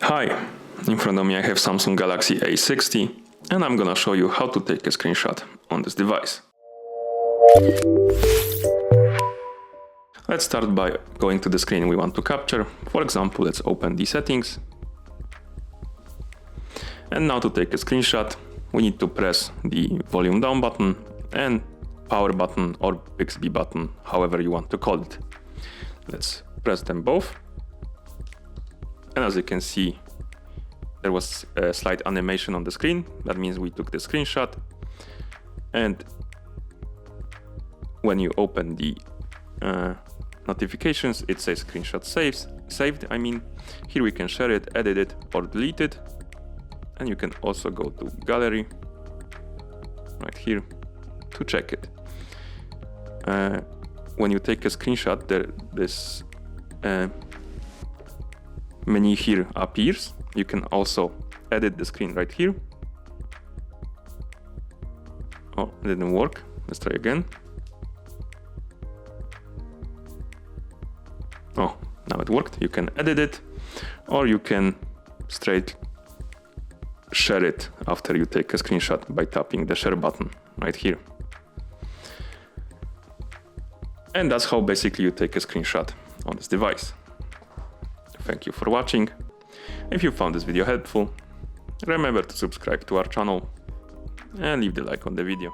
Hi, in front of me I have Samsung Galaxy A60 and I'm gonna show you how to take a screenshot on this device. Let's start by going to the screen we want to capture. For example, let's open the settings. And now to take a screenshot, we need to press the volume down button and power button or Bixby button, however you want to call it. Let's press them both. And as you can see, there was a slight animation on the screen. That means we took the screenshot. And when you open the notifications, it says screenshot saved. Here we can share it, edit it, or delete it. And you can also go to gallery right here to check it. When you take a screenshot, this menu here appears. You can also edit the screen right here. Oh, it didn't work. Let's try again. Oh, now it worked. You can edit it, or you can straight share it after you take a screenshot by tapping the share button right here. And that's how basically you take a screenshot on this device. Thank you for watching. If you found this video helpful, remember to subscribe to our channel and leave the like on the video.